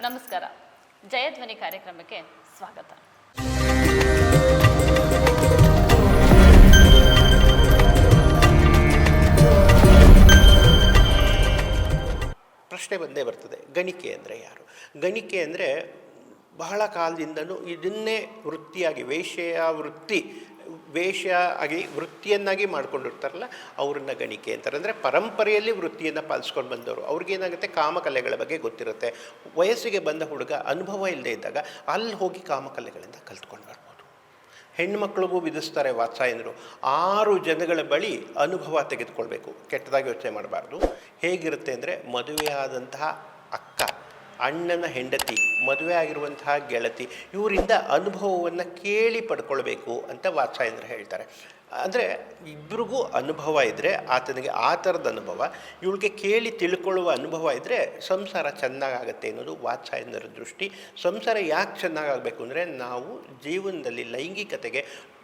ನಮಸ್ಕಾರ. ಜಯಧ್ವನಿ ಕಾರ್ಯಕ್ರಮಕ್ಕೆ ಸ್ವಾಗತ. ಪ್ರಶ್ನೆ ಬಂದೇ ಬರ್ತದೆ, ಗಣಿಕೆ ಅಂದರೆ ಯಾರು? ಗಣಿಕೆ ಅಂದರೆ ಬಹಳ ಕಾಲದಿಂದಲೂ ಇದನ್ನೇ ವೃತ್ತಿಯಾಗಿ ವೇಷ ಆಗಿ ವೃತ್ತಿಯನ್ನಾಗಿ ಮಾಡ್ಕೊಂಡಿರ್ತಾರಲ್ಲ ಅವ್ರನ್ನ ಗಣಿಕೆ ಅಂತಾರೆ. ಅಂದರೆ ಪರಂಪರೆಯಲ್ಲಿ ವೃತ್ತಿಯನ್ನು ಪಾಲಿಸ್ಕೊಂಡು ಬಂದವರು. ಅವ್ರಿಗೇನಾಗುತ್ತೆ, ಕಾಮಕಲೆಗಳ ಬಗ್ಗೆ ಗೊತ್ತಿರುತ್ತೆ. ವಯಸ್ಸಿಗೆ ಬಂದ ಹುಡುಗ ಅನುಭವ ಇಲ್ಲದೆ ಇದ್ದಾಗ ಅಲ್ಲಿ ಹೋಗಿ ಕಾಮಕಲೆಗಳಿಂದ ಕಲ್ತ್ಕೊಂಡು ಬರ್ಬೋದು. ಹೆಣ್ಮಕ್ಳಿಗೂ ವಿಧಿಸ್ತಾರೆ ವಾತ್ಸಾಯನರು, 6 ಜನಗಳ ಬಳಿ ಅನುಭವ ತೆಗೆದುಕೊಳ್ಬೇಕು. ಕೆಟ್ಟದಾಗಿ ಯೋಚನೆ ಮಾಡಬಾರ್ದು. ಹೇಗಿರುತ್ತೆ ಅಂದರೆ, ಮದುವೆಯಾದಂತಹ ಅಕ್ಕ, ಅಣ್ಣನ ಹೆಂಡತಿ, ಮದುವೆ ಆಗಿರುವಂತಹ ಗೆಳತಿ, ಇವರಿಂದ ಅನುಭವವನ್ನು ಕೇಳಿ ಪಡ್ಕೊಳ್ಬೇಕು ಅಂತ ವಾತ್ಸಾಯನರು ಹೇಳ್ತಾರೆ. ಅಂದರೆ ಇಬ್ಬರಿಗೂ ಅನುಭವ ಇದ್ದರೆ ಆತನಿಗೆ ಆ ಥರದ ಅನುಭವ, ಇವಳಿಗೆ ಕೇಳಿ ತಿಳ್ಕೊಳ್ಳುವ ಅನುಭವ ಇದ್ದರೆ ಸಂಸಾರ ಚೆನ್ನಾಗಾಗತ್ತೆ ಅನ್ನೋದು ವಾತ್ಸಾಯನರ ದೃಷ್ಟಿ. ಸಂಸಾರ ಯಾಕೆ ಚೆನ್ನಾಗಾಗಬೇಕು ಅಂದರೆ, ನಾವು ಜೀವನದಲ್ಲಿ ಲೈಂಗಿಕತೆಗೆ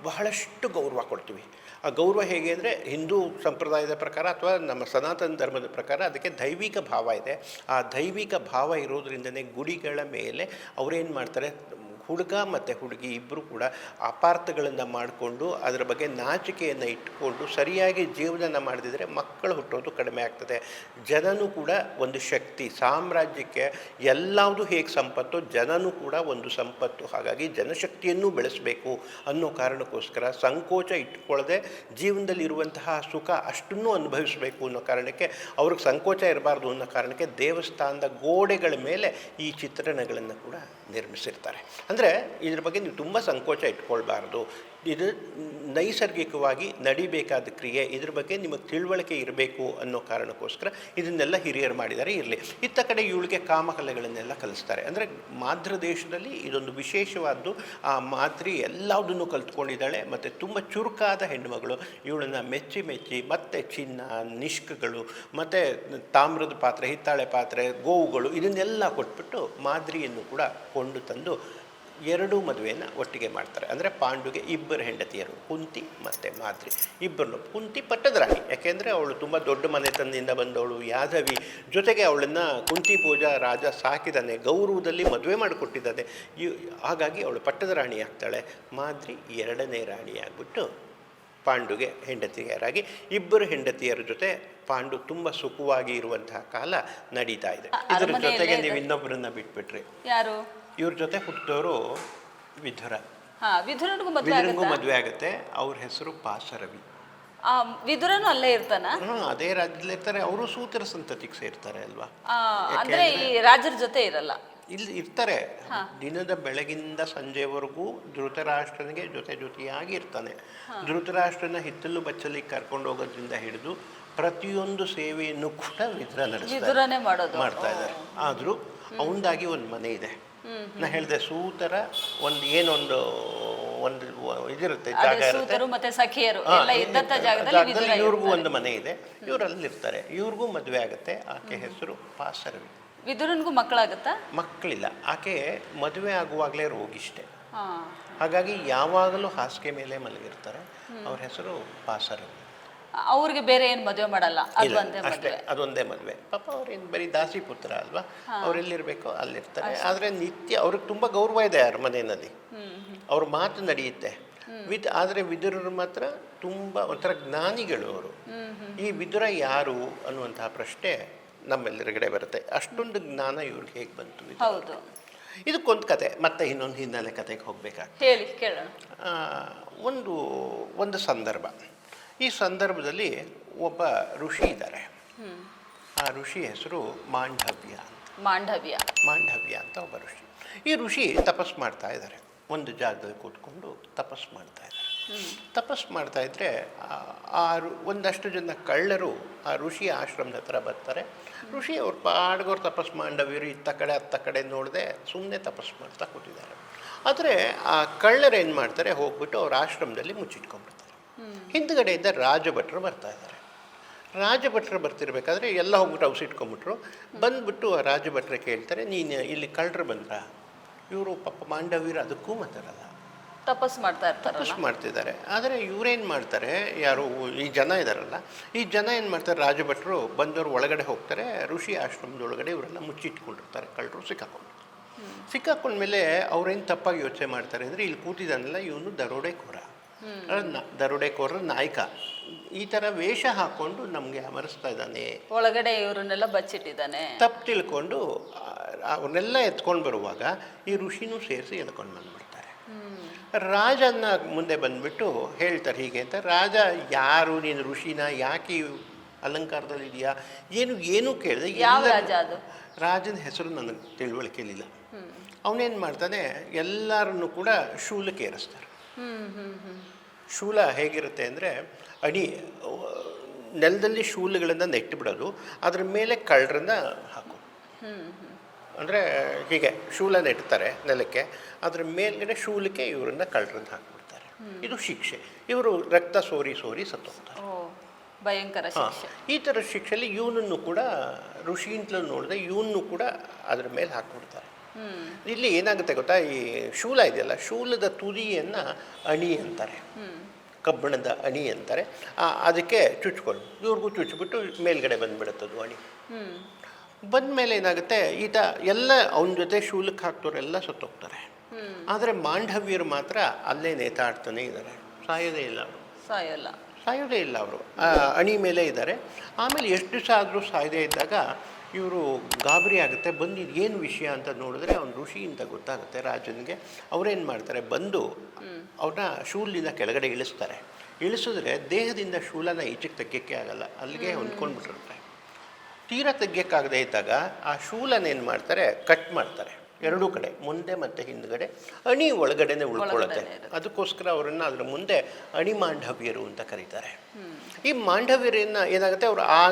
ಬಹಳಷ್ಟು ಗೌರವ ಕೊಡ್ತೀವಿ. ಆ ಗೌರವ ಹೇಗೆ ಅಂದರೆ, ಹಿಂದೂ ಸಂಪ್ರದಾಯದ ಪ್ರಕಾರ ಅಥವಾ ನಮ್ಮ ಸನಾತನ ಧರ್ಮದ ಪ್ರಕಾರ ಅದಕ್ಕೆ ದೈವಿಕ ಭಾವ ಇದೆ. ಆ ದೈವಿಕ ಭಾವ ಇರೋದ್ರಿಂದನೇ ಗುಡಿಗಳ ಮೇಲೆ ಅವರೇನು ಮಾಡ್ತಾರೆ, ಹುಡುಗ ಮತ್ತು ಹುಡುಗಿ ಇಬ್ಬರು ಕೂಡ ಅಪಾರ್ಥಗಳನ್ನು ಮಾಡಿಕೊಂಡು ಅದರ ಬಗ್ಗೆ ನಾಚಿಕೆಯನ್ನು ಇಟ್ಟುಕೊಂಡು ಸರಿಯಾಗಿ ಜೀವನ ಮಾಡದಿದ್ದರೆ ಮಕ್ಕಳು ಹುಟ್ಟೋದು ಕಡಿಮೆ ಆಗ್ತದೆ. ಜನನೂ ಕೂಡ ಒಂದು ಶಕ್ತಿ. ಸಾಮ್ರಾಜ್ಯಕ್ಕೆ ಎಲ್ಲವುದು ಹೇಗೆ ಸಂಪತ್ತು, ಜನನೂ ಕೂಡ ಒಂದು ಸಂಪತ್ತು. ಹಾಗಾಗಿ ಜನಶಕ್ತಿಯನ್ನು ಬೆಳೆಸಬೇಕು ಅನ್ನೋ ಕಾರಣಕ್ಕೋಸ್ಕರ ಸಂಕೋಚ ಇಟ್ಟುಕೊಳ್ಳದೆ ಜೀವನದಲ್ಲಿ ಇರುವಂತಹ ಸುಖ ಅಷ್ಟನ್ನು ಅನುಭವಿಸಬೇಕು ಅನ್ನೋ ಕಾರಣಕ್ಕೆ, ಅವ್ರಿಗೆ ಸಂಕೋಚ ಇರಬಾರ್ದು ಅನ್ನೋ ಕಾರಣಕ್ಕೆ ದೇವಸ್ಥಾನದ ಗೋಡೆಗಳ ಮೇಲೆ ಈ ಚಿತ್ರಣಗಳನ್ನು ಕೂಡ ನಿರ್ಮಿಸಿರ್ತಾರೆ. ಅಂದರೆ ಇದ್ರ ಬಗ್ಗೆ ನೀವು ತುಂಬ ಸಂಕೋಚ ಇಟ್ಕೊಳ್ಬಾರ್ದು. ಇದು ನೈಸರ್ಗಿಕವಾಗಿ ನಡಿಬೇಕಾದ ಕ್ರಿಯೆ. ಇದ್ರ ಬಗ್ಗೆ ನಿಮಗೆ ತಿಳುವಳಿಕೆ ಇರಬೇಕು ಅನ್ನೋ ಕಾರಣಕ್ಕೋಸ್ಕರ ಇದನ್ನೆಲ್ಲ ಹಿರಿಯರು ಮಾಡಿದ್ದಾರೆ. ಇರಲಿ, ಇತ್ತ ಕಡೆ ಇವಳಿಗೆ ಕಾಮಕಲೆಗಳನ್ನೆಲ್ಲ ಕಲಿಸ್ತಾರೆ. ಅಂದರೆ ಮಾತೃ ದೇಶದಲ್ಲಿ ಇದೊಂದು ವಿಶೇಷವಾದ್ದು. ಆ ಮಾತೃ ಎಲ್ಲದನ್ನು ಕಲ್ತ್ಕೊಂಡಿದ್ದಾಳೆ. ಮತ್ತು ತುಂಬ ಚುರುಕಾದ ಹೆಣ್ಣುಮಗಳು. ಇವಳನ್ನು ಮೆಚ್ಚಿ ಮತ್ತು ಚಿನ್ನ, ನಿಷ್ಕಗಳು, ಮತ್ತು ತಾಮ್ರದ ಪಾತ್ರೆ, ಹಿತ್ತಾಳೆ ಪಾತ್ರೆ, ಗೋವುಗಳು ಇದನ್ನೆಲ್ಲ ಕೊಟ್ಬಿಟ್ಟು ಮಾದ್ರಿಯನ್ನು ಕೂಡ ಕೊಂಡು ತಂದು 2 ಮದುವೆಯನ್ನು ಒಟ್ಟಿಗೆ ಮಾಡ್ತಾರೆ. ಅಂದರೆ ಪಾಂಡುಗೆ 2 ಹೆಂಡತಿಯರು, ಕುಂತಿ ಮತ್ತು ಮಾದ್ರಿ ಇಬ್ಬರನ್ನು. ಕುಂತಿ ಪಟ್ಟದ ರಾಣಿ, ಯಾಕೆಂದರೆ ಅವಳು ತುಂಬ ದೊಡ್ಡ ಮನೆತನದಿಂದ ಬಂದವಳು, ಯಾದವಿ. ಜೊತೆಗೆ ಅವಳನ್ನು ಕುಂತಿ ಭೋಜ ರಾಜ ಸಾಕಿದ್ದಾನೆ, ಗೌರವದಲ್ಲಿ ಮದುವೆ ಮಾಡಿಕೊಟ್ಟಿದ್ದಾನೆ. ಹಾಗಾಗಿ ಅವಳು ಪಟ್ಟದ ರಾಣಿ ಆಗ್ತಾಳೆ. ಮಾದ್ರಿ 2ನೇ ರಾಣಿ ಆಗಿಬಿಟ್ಟು ಪಾಂಡುಗೆ ಹೆಂಡತಿಯರಾಗಿ 2 ಹೆಂಡತಿಯರ ಜೊತೆ ಪಾಂಡು ತುಂಬ ಸುಖವಾಗಿ ಇರುವಂತಹ ಕಾಲ ನಡೀತಾ ಇದೆ. ಇದರ ಜೊತೆಗೆ ನೀವು ಇನ್ನೊಬ್ಬರನ್ನ ಬಿಟ್ಬಿಟ್ರಿ. ಯಾರು? ಇವ್ರ ಜೊತೆ ಹುಟ್ಟಿದವರು ವಿದುರ. ವಿದುರನಿಗೂ ಮದುವೆ ಆಗುತ್ತೆ. ಅವ್ರ ಹೆಸರು ಪಾಸರವಿ. ವಿದುರನು ಅಲ್ಲೇ ಇರ್ತಾನ? ಅದೇ ರಾಜ್ಯದಲ್ಲಿ ಇರ್ತಾರೆ. ಅವರು ಸೂತರ ಸಂತತಿಗೆ ಸೇರ್ತಾರೆ ಅಲ್ವಾ. ಅಂದ್ರೆ ಈ ರಾಜರ ಜೊತೆ ಇರಲ್ಲ, ಇಲ್ಲಿ ಇರ್ತಾರೆ. ದಿನದ ಬೆಳಗಿಂದ ಸಂಜೆವರೆಗೂ ಧೃತರಾಷ್ಟ್ರನಿಗೆ ಜೊತೆಯಾಗಿ ಇರ್ತಾನೆ. ಧೃತರಾಷ್ಟ್ರನ ಹಿತ್ತಲು ಬಚ್ಚಲಿ ಕರ್ಕೊಂಡು ಹೋಗೋದ್ರಿಂದ ಹಿಡಿದು ಪ್ರತಿಯೊಂದು ಸೇವೆಯನ್ನು ಕೂಡ ವಿದುರ ಮಾಡ್ತಾ ಇದ್ದಾರೆ. ಆದರೂ ಅವನದಾಗಿ ಒಂದು ಮನೆ ಇದೆ. ನಾ ಹೇಳಿದೆ, ಸೂತರ ಒಂದು ಇದಿರುತ್ತೆ, ಜಾಗ ಇರುತ್ತೆ. ಜಾಗದಲ್ಲಿ ಇವ್ರಿಗೂ ಒಂದು ಮನೆ ಇದೆ. ಇವರಲ್ಲಿರ್ತಾರೆ. ಇವ್ರಿಗೂ ಮದುವೆ ಆಗುತ್ತೆ. ಆಕೆ ಹೆಸರು ಪಾಸರವಿ. ವಿದುರನಿಗೂ ಮಕ್ಕಳಾಗತ್ತಾ? ಮಕ್ಕಳಿಲ್ಲ. ಆಕೆ ಮದುವೆ ಆಗುವಾಗಲೇ ರೋಗಿಷ್ಟೆ. ಹಾಗಾಗಿ ಯಾವಾಗಲೂ ಹಾಸಿಗೆ ಮೇಲೆ ಮಲಗಿರ್ತಾರೆ. ಅವ್ರ ಹೆಸರು ಪಾಸರವಿ. ಅವ್ರಿಗೆ ಬೇರೆ ಏನು ಮದುವೆ ಮಾಡಲ್ಲ, ಅಷ್ಟೇ, ಅದೊಂದೇ ಮದುವೆ. ಪಾಪ ಅವ್ರೇನು ಬರೀ ದಾಸಿ ಪುತ್ರ ಅಲ್ವಾ, ಅವ್ರೆಲ್ಲಿರ್ಬೇಕೋ ಅಲ್ಲಿರ್ತಾರೆ. ಆದರೆ ನಿತ್ಯ ಅವ್ರಿಗೆ ತುಂಬ ಗೌರವ ಇದೆ ಅರಮನೆಯಲ್ಲಿ. ಅವ್ರ ಮಾತು ನಡೆಯುತ್ತೆ. ಆದರೆ ವಿದುರರು ಮಾತ್ರ ತುಂಬ ಒಂಥರ ಜ್ಞಾನಿಗಳು ಅವರು. ಈ ವಿದುರ ಯಾರು ಅನ್ನುವಂತಹ ಪ್ರಶ್ನೆ ನಮ್ಮೆಲ್ಲರಿಗಡೆ ಬರುತ್ತೆ. ಅಷ್ಟೊಂದು ಜ್ಞಾನ ಇವ್ರಿಗೆ ಹೇಗೆ ಬಂತು? ಇದಕ್ಕೊಂದು ಕತೆ, ಮತ್ತೆ ಇನ್ನೊಂದು ಹಿನ್ನೆಲೆ ಕತೆಗೆ ಹೋಗ್ಬೇಕಾಗ್ತದೆ. ಹೇಳಿ, ಕೇಳೋಣ. ಒಂದು ಸಂದರ್ಭ. ಈ ಸಂದರ್ಭದಲ್ಲಿ ಒಬ್ಬ ಋಷಿ ಇದ್ದಾರೆ. ಆ ಋಷಿ ಹೆಸರು ಮಾಂಡವ್ಯ ಅಂತ ಒಬ್ಬ ಋಷಿ. ಈ ಋಷಿ ತಪಸ್ ಮಾಡ್ತಾ ಇದ್ದಾರೆ. ಒಂದು ಜಾಗದಲ್ಲಿ ಕೂತ್ಕೊಂಡು ತಪಸ್ ಮಾಡ್ತಾ ಇದ್ದಾರೆ. ತಪಸ್ ಮಾಡ್ತಾ ಇದ್ರೆ ಒಂದಷ್ಟು ಜನ ಕಳ್ಳರು ಆ ಋಷಿಯ ಆಶ್ರಮದ ಹತ್ರ ಬರ್ತಾರೆ. ಋಷಿ ಅವ್ರ ಪಾಡ್ಗೋರು ತಪಸ್ ಮಾಂಡವ್ಯರು ಇತ್ತ ಕಡೆ ಹತ್ತ ಕಡೆ ನೋಡದೆ ಸುಮ್ಮನೆ ತಪಸ್ ಮಾಡ್ತಾ ಕೂತಿದ್ದಾರೆ. ಆದರೆ ಆ ಕಳ್ಳರು ಏನು ಮಾಡ್ತಾರೆ, ಹೋಗ್ಬಿಟ್ಟು ಅವ್ರ ಆಶ್ರಮದಲ್ಲಿ ಮುಚ್ಚಿಟ್ಕೊಂಡ್ಬಿಡ್ತಾರೆ. ಹಿಂದ್ಗಡೆಯಿಂದ ರಾಜಭಟ್ರು ಬರ್ತಾ ಇದ್ದಾರೆ. ರಾಜಭಟ್ರು ಬರ್ತಿರ್ಬೇಕಾದ್ರೆ ಎಲ್ಲ ಹೋಗ್ಬಿಟ್ಟು ಔಸಿಟ್ಕೊಂಡ್ಬಿಟ್ರು. ಬಂದ್ಬಿಟ್ಟು ಆ ರಾಜಭಟ್ರೆ ಕೇಳ್ತಾರೆ, ನೀನು ಇಲ್ಲಿ ಕಳ್ಳರು ಬಂದ್ರ? ಇವರು ಪಾಪ ಮಾಂಡವ್ಯರು ಅದಕ್ಕೂ ಮಾತಾಡಲ್ಲ, ತಪಸ್ ಮಾಡ್ತಿದ್ದಾರೆ. ಆದರೆ ಇವರೇನು ಮಾಡ್ತಾರೆ, ಯಾರು ಈ ಜನ ಇದ್ದಾರಲ್ಲ, ಈ ಜನ ಏನು ಮಾಡ್ತಾರೆ, ರಾಜಭಟ್ರು ಬಂದವರು ಒಳಗಡೆ ಹೋಗ್ತಾರೆ. ಋಷಿ ಆಶ್ರಮದೊಳಗಡೆ ಇವರೆಲ್ಲ ಮುಚ್ಚಿಟ್ಕೊಂಡಿರ್ತಾರೆ. ಕಳ್ಳರು ಸಿಕ್ಕಾಕೊಂಡು ಸಿಕ್ಕಾಕೊಂಡ್ಮೇಲೆ ಅವ್ರೇನು ತಪ್ಪಾಗಿ ಯೋಚನೆ ಮಾಡ್ತಾರೆ ಅಂದರೆ ಇಲ್ಲಿ ಕೂತಿದ್ದಾನಲ್ಲ ಇವನು ದರೋಡೆಕೋರ, ದರೋಡೆಕೋರ ನಾಯಕ, ಈ ಥರ ವೇಷ ಹಾಕ್ಕೊಂಡು ನಮಗೆ ಅಮರಿಸ್ತಾ ಇದ್ದಾನೆ, ಒಳಗಡೆ ಇವರನ್ನೆಲ್ಲ ಬಚ್ಚಿಟ್ಟಿದ್ದಾನೆ ತಪ್ಪು ತಿಳ್ಕೊಂಡು ಅವ್ರನ್ನೆಲ್ಲ ಎತ್ಕೊಂಡು ಬರುವಾಗ ಈ ಋಷಿನೂ ಸೇರಿಸಿ ಎತ್ಕೊಂಡು ಬಂದ್ಬಿಡ್ತಾರೆ. ರಾಜನ ಮುಂದೆ ಬಂದ್ಬಿಟ್ಟು ಹೇಳ್ತಾರೆ ಹೀಗೆ ಅಂತ. ರಾಜ ಯಾರು ನೀನು ಋಷಿನ, ಯಾಕೆ ಅಲಂಕಾರದಲ್ಲಿ ಇದೆಯಾ, ಏನು ಕೇಳಿದೆ. ಯಾವ ರಾಜ ಅದು? ರಾಜನ ಹೆಸರು ನನಗೆ ತಿಳುವಳಿಕೆಲಿಲ್ಲ. ಅವನೇನು ಮಾಡ್ತಾನೆ, ಎಲ್ಲರನ್ನು ಕೂಡ ಶೂಲಕ್ಕೆ ಏರಿಸ್ತಾರೆ. ಶೂಲ ಹೇಗಿರುತ್ತೆ ಅಂದರೆ ಅಡಿ ನೆಲದಲ್ಲಿ ಶೂಲಗಳನ್ನು ನೆಟ್ಟುಬಿಡೋದು, ಅದ್ರ ಮೇಲೆ ಕಳ್ಳರನ್ನ ಹಾಕೋದು. ಅಂದರೆ ಹೀಗೆ ಶೂಲ ನೆಟ್ತಾರೆ ನೆಲಕ್ಕೆ, ಅದ್ರ ಮೇಲ್ಗಡೆ ಶೂಲಕ್ಕೆ ಇವರನ್ನ ಕಳ್ಳರನ್ನ ಹಾಕ್ಬಿಡ್ತಾರೆ. ಇದು ಶಿಕ್ಷೆ. ಇವರು ರಕ್ತ ಸೋರಿ ಸತ್ತೋಗ್ತಾರೆ. ಭಯಂಕರ ಶಿಕ್ಷೆ. ಈ ಥರ ಶಿಕ್ಷೆಯಲ್ಲಿ ಇವನನ್ನು ಕೂಡ ಋಷಿ ಅಂತಲೂ ನೋಡಿದೆ, ಇವನು ಕೂಡ ಅದ್ರ ಮೇಲೆ ಹಾಕ್ಬಿಡ್ತಾರೆ. ಇಲ್ಲಿ ಏನಾಗುತ್ತೆ ಗೊತ್ತಾ, ಈ ಶೂಲ ಇದೆಯಲ್ಲ, ಶೂಲದ ತುದಿಯನ್ನು ಅಣಿ ಅಂತಾರೆ, ಕಬ್ಬಿಣದ ಅಣಿ ಅಂತಾರೆ. ಅದಕ್ಕೆ ಚುಚ್ಕೊಂಡು ಇವ್ರಿಗೂ ಚುಚ್ಚಿಬಿಟ್ಟು ಮೇಲ್ಗಡೆ ಬಂದುಬಿಡುತ್ತದು ಅಣಿ. ಬಂದಮೇಲೆ ಏನಾಗುತ್ತೆ, ಈತ ಎಲ್ಲ ಅವನ ಜೊತೆ ಶೂಲಕ್ಕೆ ಹಾಕ್ತವ್ರೆಲ್ಲ ಸತ್ತೋಗ್ತಾರೆ. ಆದರೆ ಮಾಂಡವ್ಯರು ಮಾತ್ರ ಅಲ್ಲೇ ನೇತಾಡ್ತಾನೆ ಇದ್ದಾರೆ, ಸಾಯೋದೇ ಇಲ್ಲ ಅವರು, ಸಾಯೋದೇ ಇಲ್ಲ ಅವರು, ಅಣಿ ಮೇಲೆ ಇದ್ದಾರೆ. ಆಮೇಲೆ ಎಷ್ಟು ದಿವಸ ಆದರೂ ಸಾಯದೇ ಇದ್ದಾಗ ಇವರು ಗಾಬರಿ ಆಗುತ್ತೆ. ಬಂದು ಏನು ವಿಷಯ ಅಂತ ನೋಡಿದ್ರೆ ಅವ್ನು ಋಷಿ ಅಂತ ಗೊತ್ತಾಗುತ್ತೆ ರಾಜನಿಗೆ. ಅವರೇನು ಮಾಡ್ತಾರೆ, ಬಂದು ಅವ್ರನ್ನ ಶೂಲಿನ ಕೆಳಗಡೆ ಇಳಿಸ್ತಾರೆ. ಇಳಿಸಿದ್ರೆ ದೇಹದಿಂದ ಶೂಲನ ಈಚೆಗೆ ತೆಗ್ಯೋಕ್ಕೆ ಆಗಲ್ಲ, ಅಲ್ಲಿಗೆ ಹೊಂದ್ಕೊಂಡ್ಬಿಟ್ಟಿರುತ್ತೆ. ತೀರಾ ತೆಗ್ಯೋಕ್ಕಾಗದೇ ಇದ್ದಾಗ ಆ ಶೂಲನೇನು ಮಾಡ್ತಾರೆ, ಕಟ್ ಮಾಡ್ತಾರೆ ಎರಡೂ ಕಡೆ, ಮುಂದೆ ಮತ್ತು ಹಿಂದ್ಗಡೆ. ಅಣಿ ಒಳಗಡೆನೆ ಉಳ್ಕೊಳ್ಳುತ್ತೆ. ಅದಕ್ಕೋಸ್ಕರ ಅವರನ್ನು ಅದ್ರ ಮುಂದೆ ಅಣಿ ಮಾಂಡವ್ಯರು ಅಂತ ಕರೀತಾರೆ. ಈ ಮಾಂಡವ್ಯರನ್ನ ಏನಾಗುತ್ತೆ, ಅವರು ಆ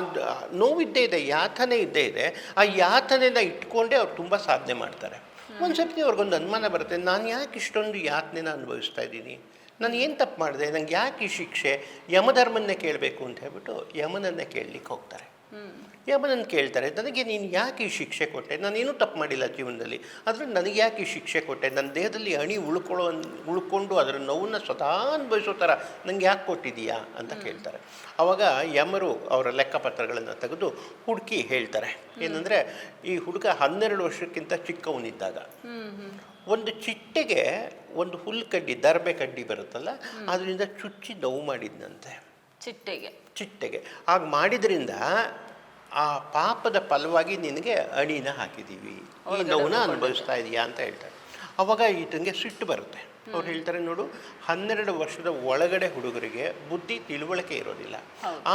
ನೋವಿದ್ದೇ ಇದೆ, ಯಾತನೆ ಇದ್ದೇ ಇದೆ. ಆ ಯಾತನೆನ ಇಟ್ಕೊಂಡೇ ಅವ್ರು ತುಂಬ ಸಾಧನೆ ಮಾಡ್ತಾರೆ. ಒಂದು ಸರ್ತಿ ಅವ್ರಿಗೊಂದು ಅನುಮಾನ ಬರುತ್ತೆ, ನಾನು ಯಾಕೆ ಇಷ್ಟೊಂದು ಯಾತನೆನ ಅನುಭವಿಸ್ತಾ ಇದ್ದೀನಿ, ನಾನು ಏನು ತಪ್ಪು ಮಾಡಿದೆ, ನಂಗೆ ಯಾಕೆ ಈ ಶಿಕ್ಷೆ, ಯಮಧರ್ಮನ್ನೇ ಕೇಳಬೇಕು ಅಂತ ಹೇಳ್ಬಿಟ್ಟು ಯಮನನ್ನೇ ಕೇಳಲಿಕ್ಕೆ ಹೋಗ್ತಾರೆ. ಯಮನನ್ನು ಕೇಳ್ತಾರೆ, ನನಗೆ ನೀನು ಯಾಕೆ ಈ ಶಿಕ್ಷೆ ಕೊಟ್ಟೆ, ನಾನೇನೂ ತಪ್ಪು ಮಾಡಿಲ್ಲ ಜೀವನದಲ್ಲಿ, ಆದರೆ ನನಗೆ ಯಾಕೆ ಈ ಶಿಕ್ಷೆ ಕೊಟ್ಟೆ, ನನ್ನ ದೇಹದಲ್ಲಿ ಅಣಿ ಉಳ್ಕೊಂಡು ಅದರ ನೋವನ್ನು ಸ್ವತಃ ಅನುಭವಿಸೋ ಥರ ನನಗೆ ಯಾಕೆ ಕೊಟ್ಟಿದ್ದೀಯಾ ಅಂತ ಕೇಳ್ತಾರೆ. ಆವಾಗ ಯಮರು ಅವರ ಲೆಕ್ಕಪತ್ರಗಳನ್ನು ತೆಗೆದು ಹುಡುಕಿ ಹೇಳ್ತಾರೆ. ಏನಂದರೆ, ಈ ಹುಡುಗ 12 ವರ್ಷಕ್ಕಿಂತ ಚಿಕ್ಕವನಿದ್ದಾಗ ಒಂದು ಚಿಟ್ಟೆಗೆ ಒಂದು ಹುಲ್ಲು ಕಡ್ಡಿ, ದರ್ಬೆ ಕಡ್ಡಿ ಬರುತ್ತಲ್ಲ, ಅದರಿಂದ ಚುಚ್ಚಿ ನೋವು ಮಾಡಿದ್ನಂತೆ ಚಿಟ್ಟೆಗೆ. ಆಗ ಮಾಡಿದ್ರಿಂದ ಆ ಪಾಪದ ಫಲವಾಗಿ ನಿನಗೆ ಅಣಿನ ಹಾಕಿದ್ದೀವಿ, ಈ ನೋವನ್ನ ಅನುಭವಿಸ್ತಾ ಇದೆಯಾ ಅಂತ ಹೇಳ್ತಾರೆ. ಅವಾಗ ಈತನಿಗೆ ಸಿಟ್ಟು ಬರುತ್ತೆ. ಅವ್ರು ಹೇಳ್ತಾರೆ, ನೋಡು, 12 ವರ್ಷದ ಒಳಗಡೆ ಹುಡುಗರಿಗೆ ಬುದ್ಧಿ ತಿಳುವಳಿಕೆ ಇರೋದಿಲ್ಲ.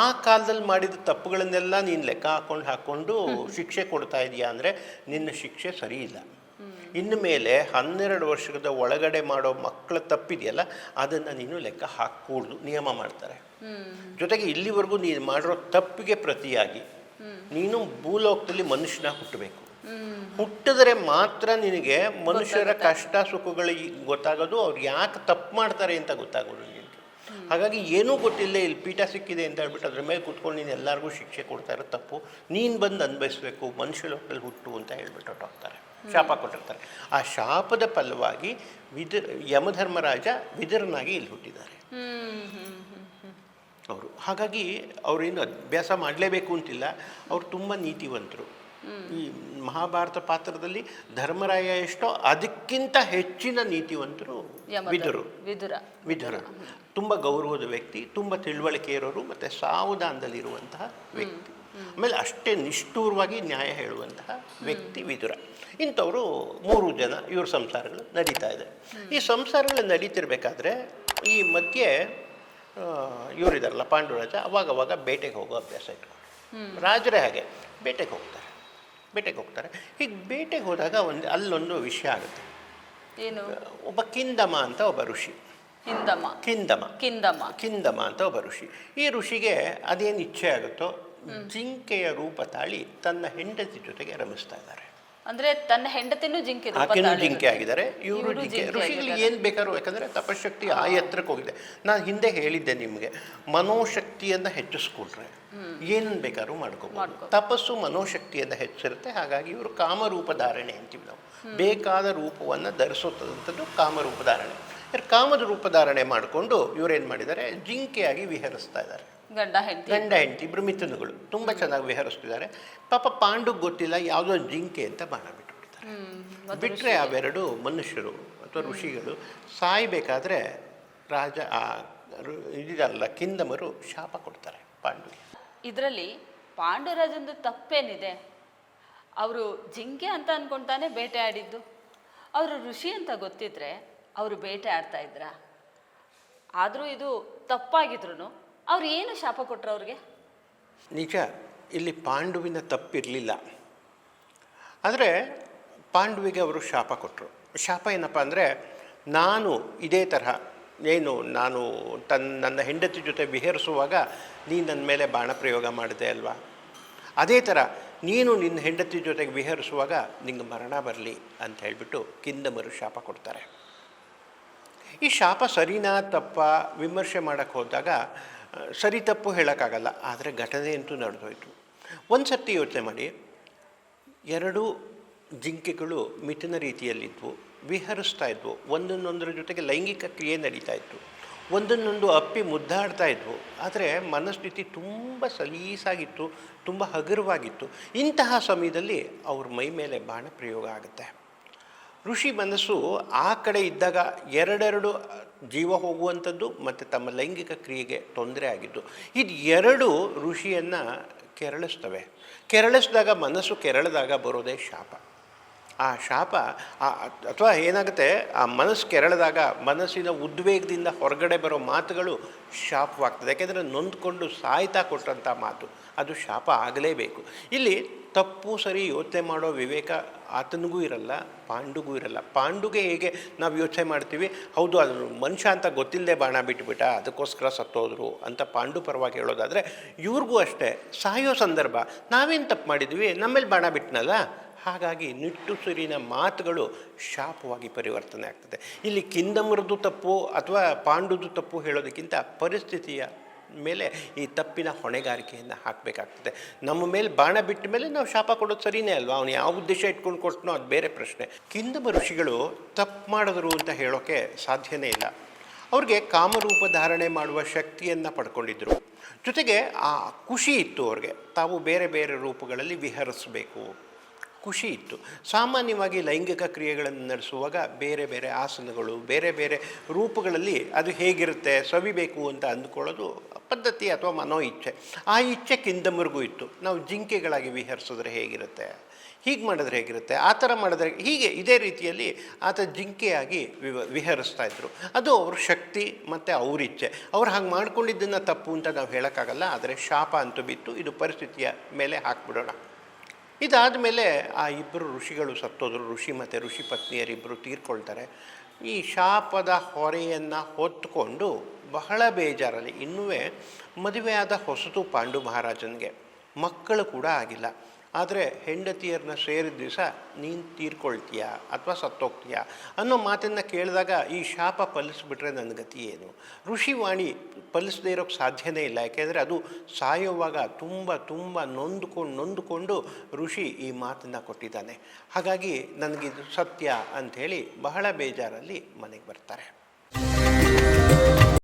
ಆ ಕಾಲದಲ್ಲಿ ಮಾಡಿದ ತಪ್ಪುಗಳನ್ನೆಲ್ಲ ನೀನು ಲೆಕ್ಕ ಹಾಕೊಂಡು ಶಿಕ್ಷೆ ಕೊಡ್ತಾ ಇದೆಯಾ ಅಂದರೆ ನಿನ್ನ ಶಿಕ್ಷೆ ಸರಿ ಇಲ್ಲ. ಇನ್ನು ಮೇಲೆ 12 ವರ್ಷದ ಒಳಗಡೆ ಮಾಡೋ ಮಕ್ಕಳ ತಪ್ಪಿದೆಯಲ್ಲ, ಅದನ್ನು ನೀನು ಲೆಕ್ಕ ಹಾಕೂಡ್ದು ನಿಯಮ ಮಾಡ್ತಾರೆ. ಜೊತೆಗೆ ಇಲ್ಲಿವರೆಗೂ ನೀನು ಮಾಡಿರೋ ತಪ್ಪಿಗೆ ಪ್ರತಿಯಾಗಿ ನೀನು ಭೂಲೋಕದಲ್ಲಿ ಮನುಷ್ಯನ ಹುಟ್ಟಬೇಕು. ಹುಟ್ಟಿದ್ರೆ ಮಾತ್ರ ನಿನಗೆ ಮನುಷ್ಯರ ಕಷ್ಟ ಸುಖಗಳಿಗೆ ಗೊತ್ತಾಗೋದು, ಅವ್ರು ಯಾಕೆ ತಪ್ಪು ಮಾಡ್ತಾರೆ ಅಂತ ಗೊತ್ತಾಗೋದು ನಿನಗೆ. ಹಾಗಾಗಿ ಏನೂ ಗೊತ್ತಿಲ್ಲ, ಇಲ್ಲಿ ಪೀಠ ಸಿಕ್ಕಿದೆ ಅಂತ ಹೇಳ್ಬಿಟ್ಟು ಅದ್ರ ಮೇಲೆ ಕೂತ್ಕೊಂಡು ನೀನು ಎಲ್ಲರಿಗೂ ಶಿಕ್ಷೆ ಕೊಡ್ತಾ ಇರೋ ತಪ್ಪು, ನೀನು ಬಂದು ಅನ್ಭವಿಸ್ಬೇಕು, ಮನುಷ್ಯ ಲೋಕದಲ್ಲಿ ಹುಟ್ಟು ಅಂತ ಹೇಳ್ಬಿಟ್ಟು ಹೊರಟೋಗ್ತಾರೆ, ಶಾಪ ಕೊಟ್ಟಿರ್ತಾರೆ. ಆ ಶಾಪದ ಫಲವಾಗಿ ಯಮಧರ್ಮರಾಜ ವಿದುರನಾಗಿ ಇಲ್ಲಿ ಹುಟ್ಟಿದ್ದಾರೆ ಅವರು. ಹಾಗಾಗಿ ಅವರೇನು ಅಭ್ಯಾಸ ಮಾಡಲೇಬೇಕು ಅಂತಿಲ್ಲ, ಅವರು ತುಂಬ ನೀತಿವಂತರು. ಈ ಮಹಾಭಾರತ ಪಾತ್ರದಲ್ಲಿ ಧರ್ಮರಾಯ ಎಷ್ಟೋ ಅದಕ್ಕಿಂತ ಹೆಚ್ಚಿನ ನೀತಿವಂತರು ವಿದುರ. ತುಂಬ ಗೌರವದ ವ್ಯಕ್ತಿ, ತುಂಬ ತಿಳುವಳಿಕೆ ಇರೋರು, ಮತ್ತು ಸಾವಧಾನದಲ್ಲಿರುವಂತಹ ವ್ಯಕ್ತಿ. ಆಮೇಲೆ ಅಷ್ಟೇ ನಿಷ್ಠೂರವಾಗಿ ನ್ಯಾಯ ಹೇಳುವಂತಹ ವ್ಯಕ್ತಿ ವಿದುರ. ಇಂಥವರು 3 ಜನ, ಇವ್ರ ಸಂಸಾರಗಳು ನಡೀತಾ ಇದೆ. ಈ ಸಂಸಾರಗಳು ನಡೀತಿರ್ಬೇಕಾದ್ರೆ ಈ ಮಧ್ಯೆ ಇವರಿದಾರಲ್ಲ ಪಾಂಡುರಾಜ, ಅವಾಗವಾಗ ಬೇಟೆಗೆ ಹೋಗೋ ಅಭ್ಯಾಸ ಇಟ್ಕೊಂಡು, ರಾಜರೇ ಹಾಗೆ ಬೇಟೆಗೆ ಹೋಗ್ತಾರೆ. ಹೀಗೆ ಬೇಟೆಗೆ ಹೋದಾಗ ಅಲ್ಲೊಂದು ವಿಷಯ ಆಗುತ್ತೆ. ಏನು? ಒಬ್ಬ ಕಿಂದಮ ಅಂತ ಒಬ್ಬ ಋಷಿ, ಕಿಂದಮ ಅಂತ ಒಬ್ಬ ಋಷಿ. ಈ ಋಷಿಗೆ ಅದೇನು ಇಚ್ಛೆ ಆಗುತ್ತೋ ಜಿಂಕೆಯ ರೂಪ ತಾಳಿ ತನ್ನ ಹೆಂಡತಿ ಜೊತೆಗೆ ರಮಿಸ್ತಾ ಇದ್ದಾರೆ. ಅಂದ್ರೆ ತನ್ನ ಹೆಂಡತಿನೂ ಜಿಂಕೆ ಆಗಿದ್ದಾರೆ, ಇವರು ಜಿಂಕೆ. ಋಷಿಗಳಿಗೆ ಏನು ಬೇಕಾದ್ರು, ಯಾಕಂದರೆ ತಪಶಕ್ತಿ ಆ ಎತ್ತರಕ್ಕೆ ಹೋಗಿದೆ. ನಾನು ಹಿಂದೆ ಹೇಳಿದ್ದೆ ನಿಮಗೆ, ಮನೋಶಕ್ತಿಯನ್ನು ಹೆಚ್ಚಿಸ್ಕೊಟ್ರೆ ಏನನ್ನು ಬೇಕಾದ್ರೂ ಮಾಡ್ಕೋಬೋದು. ತಪಸ್ಸು ಮನೋಶಕ್ತಿಯನ್ನು ಹೆಚ್ಚಿರುತ್ತೆ. ಹಾಗಾಗಿ ಇವರು ಕಾಮರೂಪಧಾರಣೆ ಅಂತೀವಿ ನಾವು, ಬೇಕಾದ ರೂಪವನ್ನು ಧರಿಸುತ್ತದಂಥದ್ದು ಕಾಮರೂಪಧಾರಣೆ. ಕಾಮದ ರೂಪಧಾರಣೆ ಮಾಡಿಕೊಂಡು ಇವರೇನು ಮಾಡಿದ್ದಾರೆ, ಜಿಂಕೆಯಾಗಿ ವಿಹರಿಸ್ತಾ ಇದ್ದಾರೆ. ಗಂಡ ಹೆಂಡತಿ ಇಬ್ಬರು ಮಿಥುನಗಳು ತುಂಬ ಚೆನ್ನಾಗಿ ವಿಹರಿಸ್ತಿದ್ದಾರೆ. ಪಾಪ ಪಾಂಡುಗೆ ಗೊತ್ತಿಲ್ಲ, ಯಾವುದೋ ಜಿಂಕೆ ಅಂತ ಬಾಣ ಬಿಟ್ಟುಬಿಡ್ತಾರೆ. ಬಿಟ್ಟರೆ ಅವೆರಡು ಮನುಷ್ಯರು ಅಥವಾ ಋಷಿಗಳು ಸಾಯಬೇಕಾದ್ರೆ ರಾಜ ಇದಲ್ಲ ಕಿಂದಮರು ಶಾಪ ಕೊಡ್ತಾರೆ ಪಾಂಡುಗೆ. ಇದರಲ್ಲಿ ಪಾಂಡುರಾಜಂದು ತಪ್ಪೇನಿದೆ? ಅವರು ಜಿಂಕೆ ಅಂತ ಅನ್ಕೊಂತಾನೆ ಬೇಟೆ ಆಡಿದ್ದು. ಅವರು ಋಷಿ ಅಂತ ಗೊತ್ತಿದ್ರೆ ಅವರು ಬೇಟೆ ಆಡ್ತಾ ಇದ್ರ? ಆದರೂ ಇದು ತಪ್ಪಾಗಿದ್ರು ಅವ್ರು ಏನು ಶಾಪ ಕೊಟ್ಟರು ಅವ್ರಿಗೆ? ನಿಜ, ಇಲ್ಲಿ ಪಾಂಡುವಿನ ತಪ್ಪಿರಲಿಲ್ಲ. ಆದರೆ ಪಾಂಡುವಿಗೆ ಅವರು ಶಾಪ ಕೊಟ್ಟರು. ಶಾಪ ಏನಪ್ಪ ಅಂದರೆ, ನಾನು ಇದೇ ತರಹ ನಾನು ನನ್ನ ಹೆಂಡತಿ ಜೊತೆ ವಿಹರಿಸುವಾಗ ನೀನು ನನ್ನ ಮೇಲೆ ಬಾಣ ಪ್ರಯೋಗ ಮಾಡಿದೆ ಅಲ್ವಾ, ಅದೇ ಥರ ನೀನು ನಿನ್ನ ಹೆಂಡತಿ ಜೊತೆಗೆ ವಿಹರಿಸುವಾಗ ನಿಂಗೆ ಮರಣ ಬರಲಿ ಅಂತ ಹೇಳಿಬಿಟ್ಟು ಕಿಂದಮರು ಶಾಪ ಕೊಡ್ತಾರೆ. ಈ ಶಾಪ ಸರಿನಾ ತಪ್ಪ ವಿಮರ್ಶೆ ಮಾಡೋಕ್ಕೆ ಹೋದಾಗ ಸರಿ ತಪ್ಪು ಹೇಳೋಕ್ಕಾಗಲ್ಲ. ಆದರೆ ಘಟನೆ ಅಂತೂ ನಡೆದೋಯ್ತು. ಒಂದು ಸರ್ತಿ ಯೋಚನೆ ಮಾಡಿ, ಎರಡು ಜಿಂಕೆಗಳು ಮಿಥುನ ರೀತಿಯಲ್ಲಿದ್ವು, ವಿಹರಿಸ್ತಾ ಇದ್ವು, ಒಂದನ್ನೊಂದರ ಜೊತೆಗೆ ಲೈಂಗಿಕ ಕ್ರಿಯೆ ನಡೀತಾ ಇತ್ತು, ಒಂದನ್ನೊಂದು ಅಪ್ಪಿ ಮುದ್ದಾಡ್ತಾ ಇದ್ವು. ಆದರೆ ಮನಸ್ಥಿತಿ ತುಂಬ ಸಲೀಸಾಗಿತ್ತು, ತುಂಬ ಹಗುರವಾಗಿತ್ತು. ಇಂತಹ ಸಮಯದಲ್ಲಿ ಅವ್ರ ಮೈ ಮೇಲೆ ಬಾಣ ಪ್ರಯೋಗ ಆಗುತ್ತೆ. ಋಷಿ ಮನಸ್ಸು ಆ ಕಡೆ ಇದ್ದಾಗ ಎರಡೆರಡು ಜೀವ ಹೋಗುವಂಥದ್ದು ಮತ್ತು ತಮ್ಮ ಲೈಂಗಿಕ ಕ್ರಿಯೆಗೆ ತೊಂದರೆ ಆಗಿದ್ದು, ಇದು ಎರಡು ಋಷಿಯನ್ನು ಕೆರಳಿಸ್ತವೆ. ಕೆರಳಿಸಿದಾಗ, ಮನಸ್ಸು ಕೆರಳಿದಾಗ ಬರೋದೇ ಶಾಪ. ಆ ಶಾಪ ಅಥವಾ ಏನಾಗುತ್ತೆ, ಆ ಮನಸ್ಸು ಕೆರಳಿದಾಗ ಮನಸ್ಸಿನ ಉದ್ವೇಗದಿಂದ ಹೊರಗಡೆ ಬರೋ ಮಾತುಗಳು ಶಾಪವಾಗ್ತದೆ. ಯಾಕೆಂದರೆ ನೊಂದ್ಕೊಂಡು ಸಾಯ್ತಾ ಕೊಟ್ಟಂಥ ಮಾತು ಅದು ಶಾಪ ಆಗಲೇಬೇಕು. ಇಲ್ಲಿ ತಪ್ಪು ಸರಿ ಯೋಚನೆ ಮಾಡೋ ವಿವೇಕ ಆತನಿಗೂ ಇರಲ್ಲ, ಪಾಂಡುಗೂ ಇರಲ್ಲ. ಪಾಂಡುಗೆ ಹೇಗೆ ನಾವು ಯೋಚನೆ ಮಾಡ್ತೀವಿ, ಹೌದು ಅದು ಮನುಷ್ಯ ಅಂತ ಗೊತ್ತಿಲ್ಲದೆ ಬಾಣ ಬಿಟ್ಬಿಟ್ಟ, ಅದಕ್ಕೋಸ್ಕರ ಸತ್ತೋದ್ರು ಅಂತ ಪಾಂಡು ಪರವಾಗಿ ಹೇಳೋದಾದರೆ, ಇವ್ರಿಗೂ ಅಷ್ಟೇ ಸಾಯೋ ಸಂದರ್ಭ, ನಾವೇನು ತಪ್ಪು ಮಾಡಿದ್ವಿ, ನಮ್ಮೇಲೆ ಬಾಣ ಬಿಟ್ನಲ್ಲ, ಹಾಗಾಗಿ ನಿಟ್ಟುಸಿರಿನ ಮಾತುಗಳು ಶಾಪವಾಗಿ ಪರಿವರ್ತನೆ ಆಗ್ತದೆ. ಇಲ್ಲಿ ಕಿಂದಮರದು ತಪ್ಪು ಅಥವಾ ಪಾಂಡುದು ತಪ್ಪು ಹೇಳೋದಕ್ಕಿಂತ ಪರಿಸ್ಥಿತಿಯ ಮೇಲೆ ಈ ತಪ್ಪಿನ ಹೊಣೆಗಾರಿಕೆಯನ್ನು ಹಾಕಬೇಕಾಗ್ತದೆ. ನಮ್ಮ ಮೇಲೆ ಬಾಣ ಬಿಟ್ಟ ಮೇಲೆ ನಾವು ಶಾಪ ಕೊಡೋದು ಸರಿಯೇ ಅಲ್ವಾ? ಅವನು ಯಾವ ಉದ್ದೇಶ ಇಟ್ಕೊಂಡು ಕೊಟ್ಟನೋ ಅದು ಬೇರೆ ಪ್ರಶ್ನೆ. ಕಿಂದಮ ಋಷಿಗಳು ತಪ್ಪು ಮಾಡಿದ್ರು ಅಂತ ಹೇಳೋಕ್ಕೆ ಸಾಧ್ಯನೇ ಇಲ್ಲ. ಅವ್ರಿಗೆ ಕಾಮರೂಪ ಧಾರಣೆ ಮಾಡುವ ಶಕ್ತಿಯನ್ನು ಪಡ್ಕೊಂಡಿದ್ರು. ಜೊತೆಗೆ ಆ ಖುಷಿ ಇತ್ತು ಅವ್ರಿಗೆ, ತಾವು ಬೇರೆ ಬೇರೆ ರೂಪಗಳಲ್ಲಿ ವಿಹರಿಸಬೇಕು, ಖುಷಿ ಇತ್ತು. ಸಾಮಾನ್ಯವಾಗಿ ಲೈಂಗಿಕ ಕ್ರಿಯೆಗಳನ್ನು ನಡೆಸುವಾಗ ಬೇರೆ ಬೇರೆ ಆಸನಗಳು, ಬೇರೆ ಬೇರೆ ರೂಪಗಳಲ್ಲಿ ಅದು ಹೇಗಿರುತ್ತೆ ಸವಿಬೇಕು ಅಂತ ಅಂದ್ಕೊಳ್ಳೋದು ಪದ್ಧತಿ ಅಥವಾ ಮನೋ ಇಚ್ಛೆ. ಆ ಇಚ್ಛೆ ಕಿಂದಮರಿಗೂ ಇತ್ತು. ನಾವು ಜಿಂಕೆಗಳಾಗಿ ವಿಹರಿಸಿದ್ರೆ ಹೇಗಿರುತ್ತೆ, ಹೀಗೆ ಮಾಡಿದ್ರೆ ಹೇಗಿರುತ್ತೆ, ಆ ಥರ ಮಾಡಿದ್ರೆ ಹೀಗೆ, ಇದೇ ರೀತಿಯಲ್ಲಿ ಆತ ಜಿಂಕೆಯಾಗಿ ವಿಹರಿಸ್ತಾ ಇದ್ರು. ಅದು ಅವ್ರ ಶಕ್ತಿ ಮತ್ತು ಅವ್ರ ಇಚ್ಛೆ. ಅವ್ರು ಹಾಗೆ ಮಾಡ್ಕೊಂಡಿದ್ದನ್ನು ತಪ್ಪು ಅಂತ ನಾವು ಹೇಳೋಕ್ಕಾಗಲ್ಲ. ಆದರೆ ಶಾಪ ಅಂತೂ ಬಿತ್ತು, ಇದು ಪರಿಸ್ಥಿತಿಯ ಮೇಲೆ ಹಾಕ್ಬಿಡೋಣ. ಇದಾದ ಮೇಲೆ ಆ ಇಬ್ಬರು ಋಷಿಗಳು ಸತ್ತೋದ್ರು. ಋಷಿ ಮತ್ತು ಋಷಿ ಪತ್ನಿಯರಿಬ್ಬರು ತೀರ್ಕೊಳ್ತಾರೆ. ಈ ಶಾಪದ ಹೊರೆಯನ್ನು ಹೊತ್ತುಕೊಂಡು ಬಹಳ ಬೇಜಾರಲ್ಲಿ, ಇನ್ನೂ ಮದುವೆಯಾದ ಹೊಸತು ಪಾಂಡು ಮಹಾರಾಜನಿಗೆ, ಮಕ್ಕಳು ಕೂಡ ಆಗಿಲ್ಲ. ಆದರೆ ಹೆಂಡತಿಯರನ್ನ ಸೇರಿದ ದಿವಸ ನೀನು ತೀರ್ಕೊಳ್ತೀಯಾ ಅಥವಾ ಸತ್ತೋಗ್ತೀಯಾ ಅನ್ನೋ ಮಾತನ್ನು ಕೇಳಿದಾಗ ಈ ಶಾಪ ಫಲಿಸ್ಬಿಟ್ರೆ ನನ್ನ ಗತಿ ಏನು? ಋಷಿವಾಣಿ ಫಲಿಸದೇ ಇರೋಕ್ಕೆ ಸಾಧ್ಯನೇ ಇಲ್ಲ. ಯಾಕೆಂದರೆ ಅದು ಸಾಯುವಾಗ ತುಂಬ ತುಂಬ ನೊಂದುಕೊಂಡು ಋಷಿ ಈ ಮಾತನ್ನು ಕೊಟ್ಟಿದ್ದಾನೆ. ಹಾಗಾಗಿ ನನಗಿದು ಸತ್ಯ ಅಂಥೇಳಿ ಬಹಳ ಬೇಜಾರಲ್ಲಿ ಮನೆಗೆ ಬರ್ತಾರೆ.